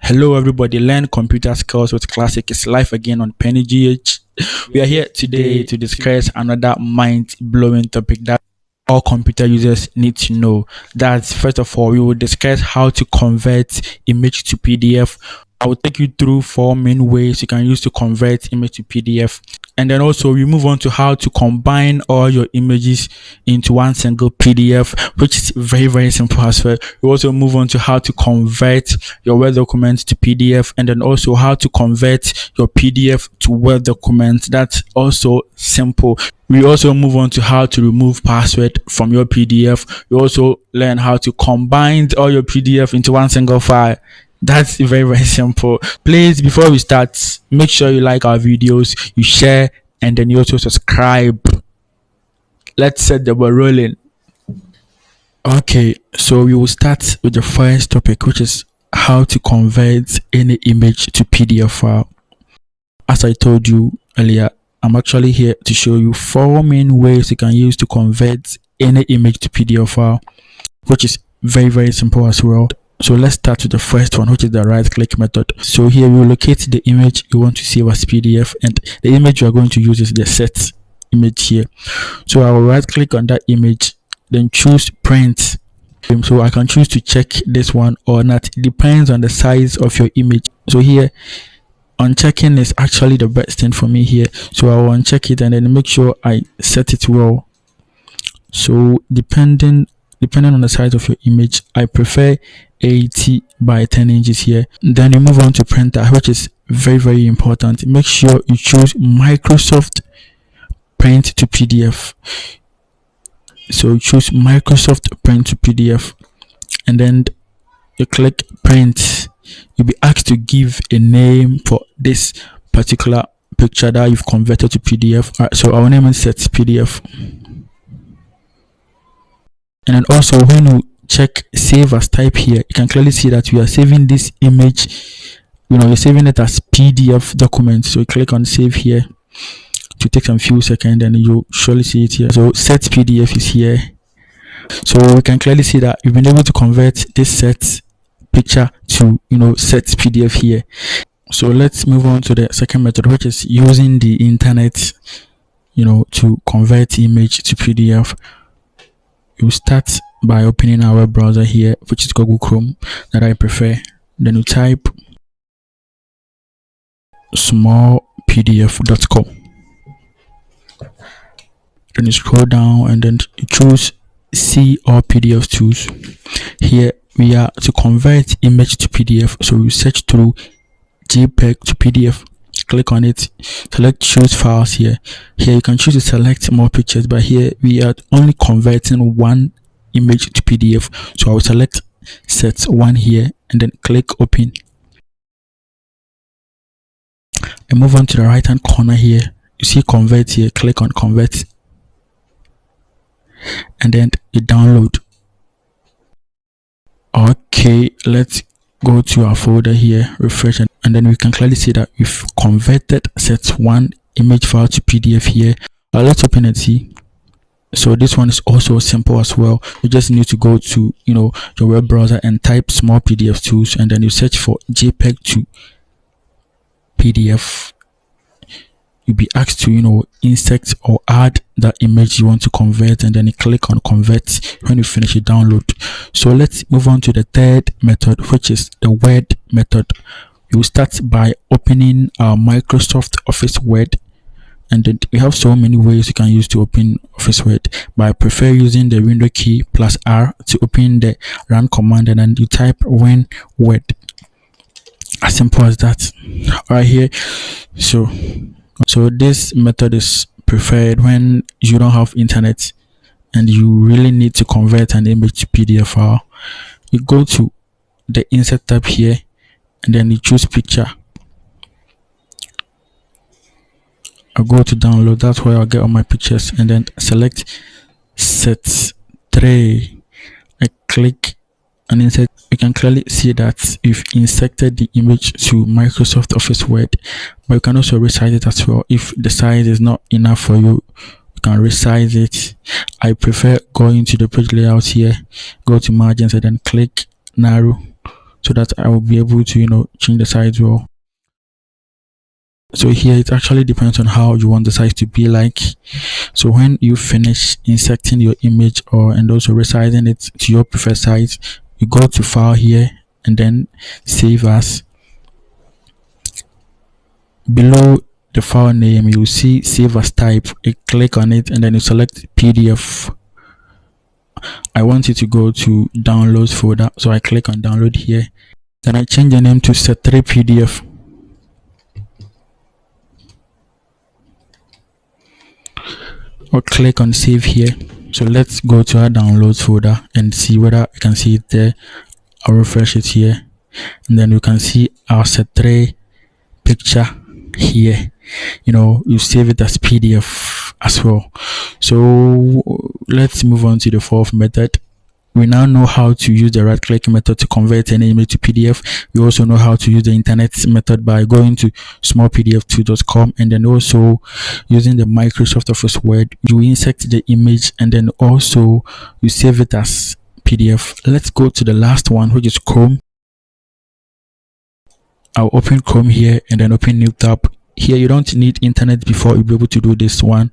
Hello, everybody. Learn computer skills with Classic. It's live again on PenyGH. We are here today to discuss another mind-blowing topic that all computer users need to know. That's first of all, we will discuss how to convert image to PDF. I will take you through four main ways you can use to convert image to PDF. And then also we move on to how to combine all your images into one single PDF, which is very simple as well. We also move on to how to convert your Word documents to PDF, and then also how to convert your PDF to Word documents. That's also simple. We also move on to how to remove password from your PDF. We also learn how to combine all your PDF into one single file. That's very simple. Please, before we start, make sure you like our videos, you share, and then you also subscribe. Let's set the ball rolling. Okay, so we will start with the first topic, which is how to convert any image to PDF file. As I told you earlier, I'm actually here to show you four main ways you can use to convert any image to PDF file, which is very simple as well. So let's start with the first one, which is the right click method. So here we will locate the image you want to save as PDF, and the image you are going to use is the set image here. So I will right click on that image, then choose print. So I can choose to check this one or not. It depends on the size of your image. So here unchecking is actually the best thing for me here. So I will uncheck it and then make sure I set it well. So depending on the size of your image, I prefer 80 by 10 inches here. Then you move on to printer, which is very important. Make sure you choose Microsoft Print to PDF. So choose Microsoft Print to PDF, and then you click print. You'll be asked to give a name for this particular picture that you've converted to PDF. Alright, so our name is set PDF. And then also when you check save as type here, you can clearly see that we are saving this image. You're saving it as PDF document. So you click on save here to take some few seconds, and you surely see it here. So set PDF is here. So we can clearly see that we've been able to convert this set picture to set PDF here. So let's move on to the second method, which is using the internet to convert image to PDF. You start by opening our web browser here, which is Google Chrome that I prefer. Then you type smallpdf.com. Then you scroll down and then you choose see all PDF tools. Here we are to convert image to PDF. So you search through JPEG to PDF. Click on it, select choose files here. Here you can choose to select more pictures, but here we are only converting one image to PDF. So I will select set one here and then click open. And move on to the right hand corner here. You see convert here, click on convert, and then you download. Okay, let's go to our folder here, refresh, and then we can clearly see that we've converted set one image file to PDF here. Let's open and see. So this one is also simple as well. You just need to go to your web browser and type small PDF tools, and then you search for JPEG to PDF. You'll be asked to insert or add that image you want to convert, and then you click on convert. When you finish, you download. So let's move on to the third method, which is the Word method. You will start by opening our Microsoft Office Word, and then we have so many ways you can use to open Office Word, but I prefer using the window key plus R to open the run command, and then you type win Word. As simple as that right here. So this method is preferred when you don't have internet and you really need to convert an image to PDF file. You go to the insert tab here, and then you choose picture. I'll go to download. That's where I'll get all my pictures, and then select set 3. I click and insert. You can clearly see that you've inserted the image to Microsoft Office Word, but you can also resize it as well. If the size is not enough for you, you can resize it. I prefer going to the page layout here, go to margins, and then click narrow so that I will be able to change the size well. So here it actually depends on how you want the size to be like. So when you finish inserting your image and also resizing it to your preferred size, you go to file here and then save as. Below the file name you will see save as type. You click on it and then you select PDF. I want it to go to downloads folder, so I click on download here. Then I change the name to set3 PDF. Or click on save here. So let's go to our downloads folder and see whether we can see it there. I'll refresh it here and then you can see our set3 picture here. You save it as PDF as well. So let's move on to the fourth method. We now know how to use the right click method to convert any image to PDF. We also know how to use the internet method by going to smallpdf2.com and then also using the Microsoft Office Word. You insert the image and then also you save it as PDF. Let's go to the last one, which is Chrome. I'll open Chrome here and then open new tab. Here you don't need internet before you'll be able to do this one.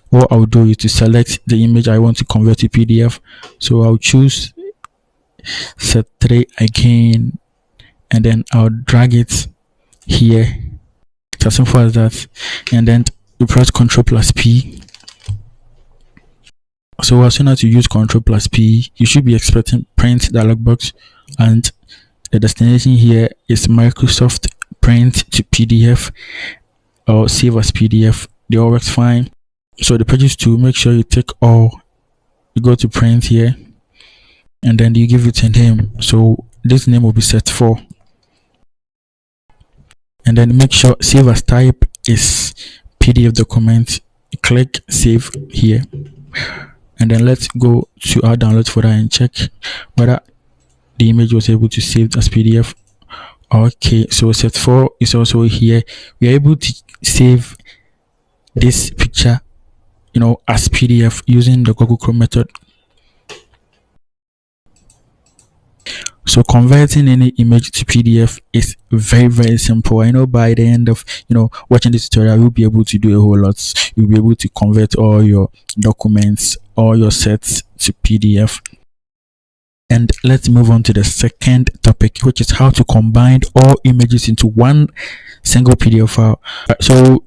What I'll do is to select the image I want to convert to PDF. So I'll choose set3 again and then I'll drag it here. It's as simple as that. And then you press Ctrl+P. So as soon as you use Ctrl+P, you should be expecting print dialog box, and the destination here is Microsoft Print to PDF or Save as PDF. They all works fine. So the pages to make sure you tick all. You go to print here and then you give it a name. So this name will be set4. And then make sure save as type is PDF document. Click save here. And then let's go to our download folder and check whether the image was able to save as PDF. Okay, so set4 is also here. We are able to save this picture as PDF using the Google Chrome method. So converting any image to PDF is very, very simple. I know by the end of watching this tutorial, you'll be able to do a whole lot. You'll be able to convert all your documents, all your sets to PDF. And let's move on to the second topic, which is how to combine all images into one single PDF file. So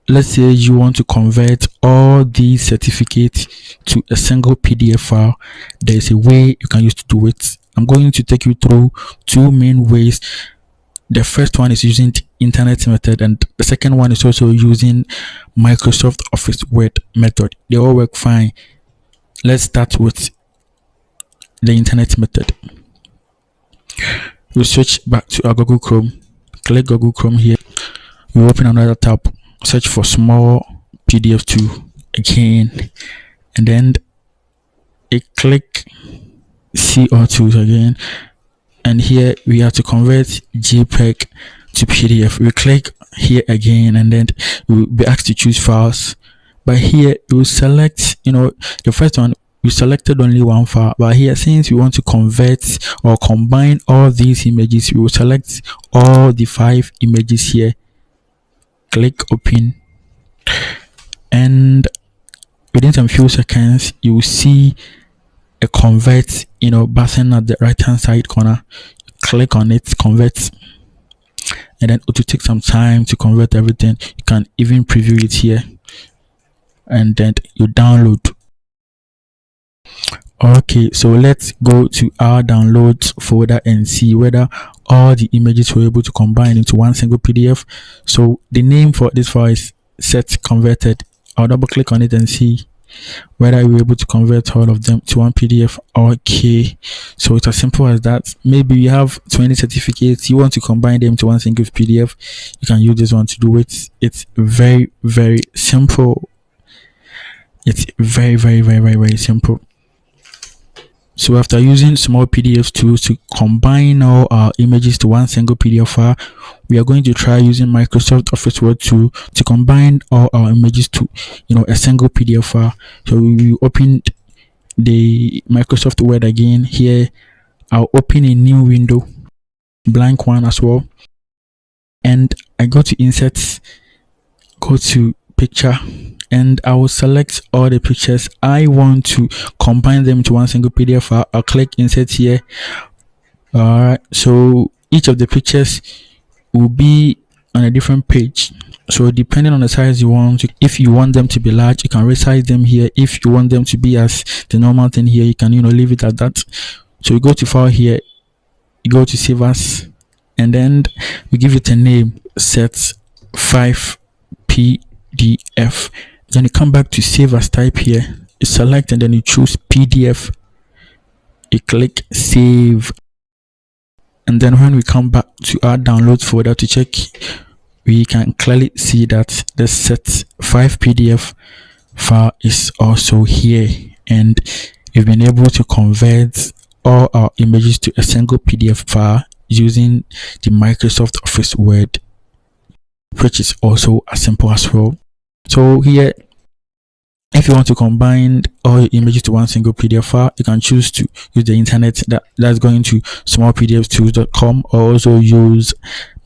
let's say you want to convert all these certificates to a single PDF file. There's a way you can use to do it. I'm going to take you through two main ways. The first one is using the internet method, and the second one is also using Microsoft Office Word method. They all work fine. Let's start with the internet method. We'll switch back to our Google Chrome. Click Google Chrome here. You open another tab. Search for small PDF2 again, and then click CO2 again, and here we have to convert JPEG to PDF. We click here again and then we'll be asked to choose files. But here you will select the first one. We selected only one file, but here since we want to convert or combine all these images, we will select all the 5 images here. Click open, and within some few seconds you will see a convert button at the right hand side corner. Click on it, convert, and then it will take some time to convert everything. You can even preview it here and then you download. Okay, so let's go to our downloads folder and see whether all the images were able to combine into one single PDF. So the name for this file is set converted. I'll double click on it and see whether we were able to convert all of them to one PDF. Okay, so it's as simple as that. Maybe you have 20 certificates, you want to combine them to one single PDF, you can use this one to do it. It's very, very simple. It's very, very, very, very, very simple. So after using small PDF tools to combine all our images to one single PDF file, we are going to try using Microsoft Office Word tool to combine all our images to a single PDF file. So we will open the Microsoft Word again. Here I'll open a new window blank one as well, and I go to insert, go to picture, and I will select all the pictures I want to combine them to one single PDF file. I'll click insert here. All right, so each of the pictures will be on a different page. So depending on the size you want, if you want them to be large, you can resize them here. If you want them to be as the normal thing here, you can leave it at that. So you go to file here, you go to save as, and then we give it a name, set 5 PDF. Then you come back to save as type here, you select and then you choose PDF, you click save, and then when we come back to our downloads folder to check, we can clearly see that the set 5 PDF file is also here, and we've been able to convert all our images to a single PDF file using the Microsoft Office Word, which is also as simple as well. So here, if you want to combine all your images to one single PDF file, you can choose to use the internet, that's going to smallpdftools.com, or also use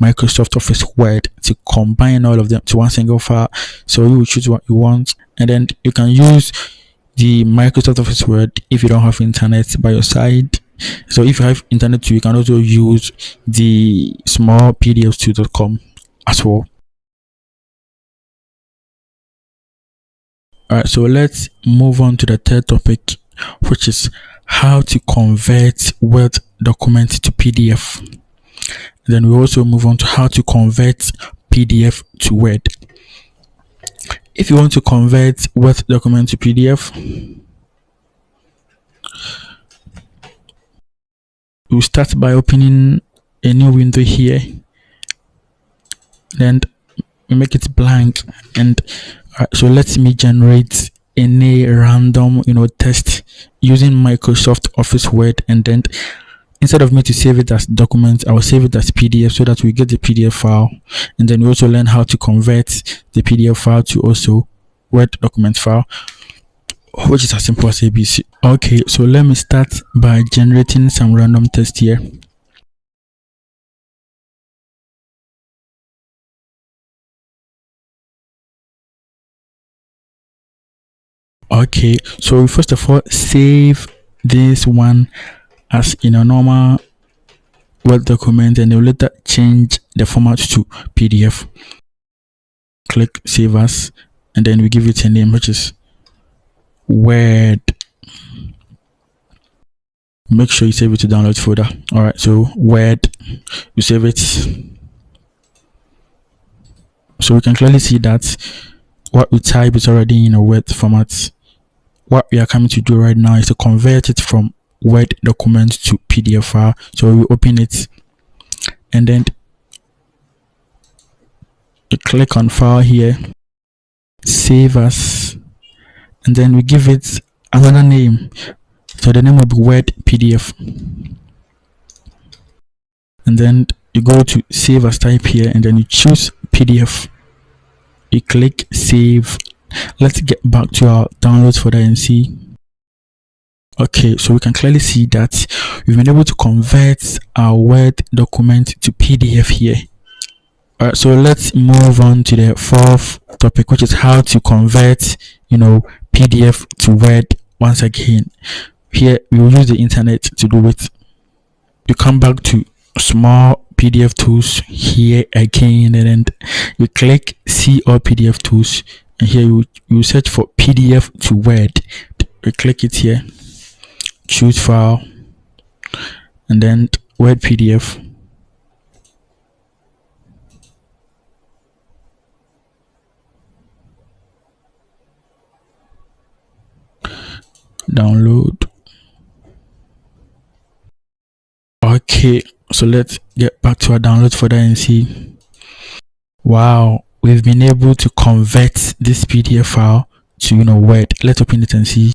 Microsoft Office Word to combine all of them to one single file. So you will choose what you want, and then you can use the Microsoft Office Word if you don't have internet by your side. So if you have internet too, you can also use the smallpdftools.com as well. Alright, so let's move on to the third topic, which is how to convert Word documents to PDF. Then we also move on to how to convert PDF to Word. If you want to convert Word document to PDF, we'll start by opening a new window here. Then we make it blank, and so let me generate any random text using Microsoft Office Word, and then instead of me to save it as document, I will save it as PDF so that we get the PDF file, and then we also learn how to convert the PDF file to also Word document file, which is as simple as ABC. Okay, so let me start by generating some random text here. Okay, so first of all, save this one as in a normal Word document, and you'll later change the format to PDF. Click save as, and then we give it a name, which is Word. Make sure you save it to download folder. All right, so Word, you save it. So we can clearly see that what we type is already in a Word format. What we are coming to do right now is to convert it from Word document to PDF file. So we open it, and then you click on file here, save as, and then we give it another name. So the name will be Word PDF, and then you go to save as type here, and then you choose PDF, you click save. Let's get back to our downloads folder and see. Okay, so we can clearly see that we've been able to convert our Word document to PDF here. Alright, so let's move on to the fourth topic, which is how to convert PDF to Word. Once again, here we will use the internet to do it. You come back to small PDF tools here again, and then you click see all PDF tools, and here you search for PDF to Word. We click it here, choose file, and then Word PDF. Download. Okay, so let's get back to our download folder and see. Wow, we've been able to convert this PDF file to Word. Let's open it and see.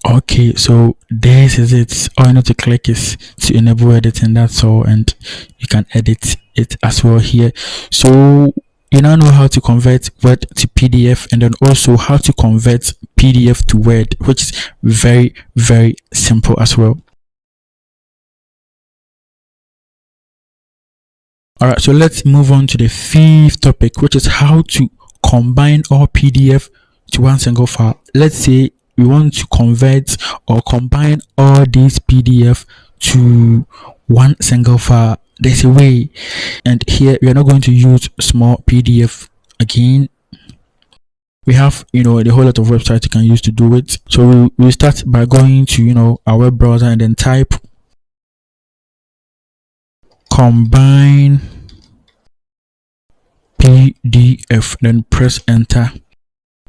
Okay, so this is it. All you need to click is to enable editing, that's all, and you can edit it as well here. So you now know how to convert Word to PDF, and then also how to convert PDF to Word, which is very, very simple as well. Alright, so let's move on to the fifth topic, which is how to combine all PDF to one single file. Let's say we want to convert or combine all these PDF to one single file. There's a way, and here we are not going to use small PDF again. We have the whole lot of websites you can use to do it. So we'll start by going to our web browser and then type combine PDF, then press enter.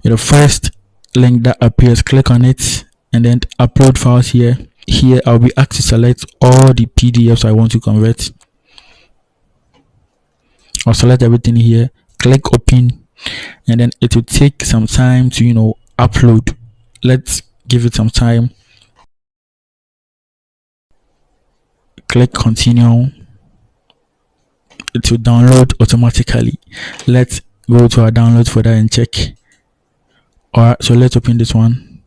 The first link that appears, click on it and then upload files. Here I'll be asked to select all the PDFs I want to convert. I'll select everything here, click open, and then it will take some time to upload. Let's give it some time. Click continue. It will download automatically. Let's go to our download folder and check. Alright, so let's open this one.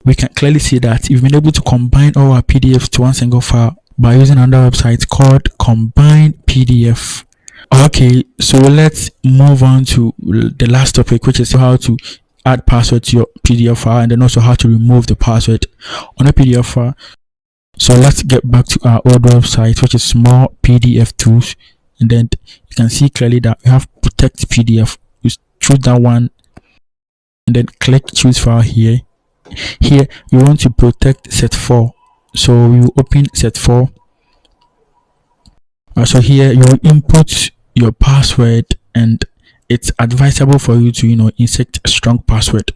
We can clearly see that we've been able to combine all our PDFs to one single file by using another website called Combine PDF. Okay, so let's move on to the last topic, which is how to add password to your PDF file, and then also how to remove the password on a PDF file. So let's get back to our old website, which is Small PDF Tools, and then you can see clearly that we have Protect PDF. You choose that one and then click choose file here. Here we want to protect set 4, so we will open set 4. So here you will input your password, and it's advisable for you to insert a strong password.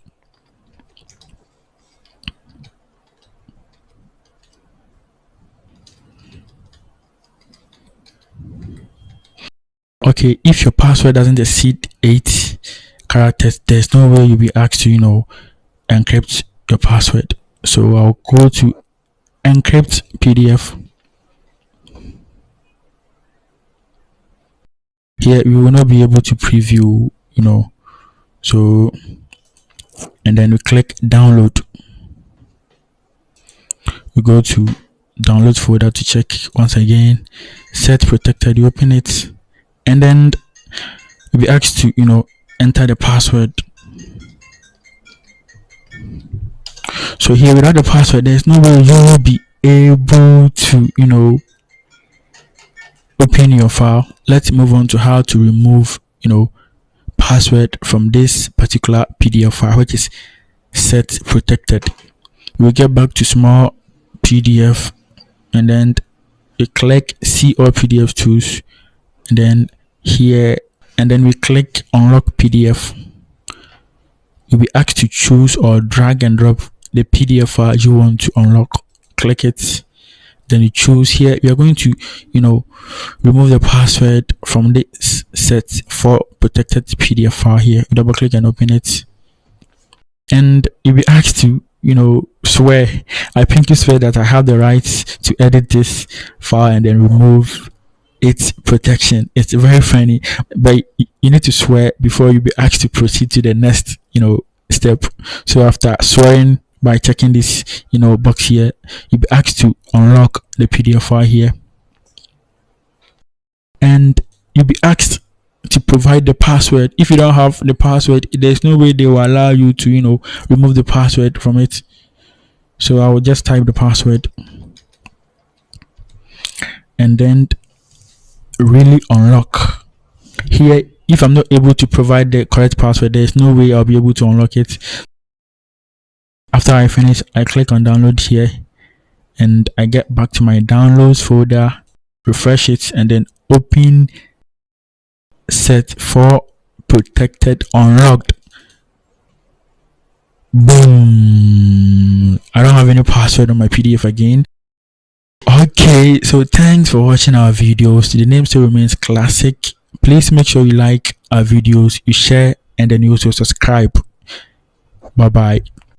Okay, if your password doesn't exceed 8 characters, there's no way you'll be asked to encrypt your password. So I'll go to encrypt PDF. Here we will not be able to preview, so, and then we click download. We go to download folder to check once again. Set protected, you open it, and then you'll be asked to enter the password. So here, without the password, there's no way you will be able to open your file. Let's move on to how to remove password from this particular PDF file, which is set protected. We'll get back to small PDF, and then we click see all PDF tools, and then here, and then we click unlock PDF. You'll be asked to choose or drag and drop the PDF file you want to unlock. Click it, then you choose. Here we are going to remove the password from this set for protected PDF file. Here you double click and open it, and you'll be asked to swear. I pinky swear that I have the rights to edit this file and then remove its protection. It's very funny, but you need to swear before you be asked to proceed to the next step. So after swearing by checking this box here, you'll be asked to unlock the PDF file here, and you'll be asked to provide the password. If you don't have the password, there's no way they will allow you to remove the password from it. So I will just type the password and then really unlock. Here, if I'm not able to provide the correct password, there's no way I'll be able to unlock it. After I finish, I click on download here, and I get back to my downloads folder, refresh it, and then open set for protected unlocked. Boom! I don't have any password on my PDF again. Okay, so thanks for watching our videos. The name still remains Classic. Please make sure you like our videos, you share, and then you also subscribe. Bye bye.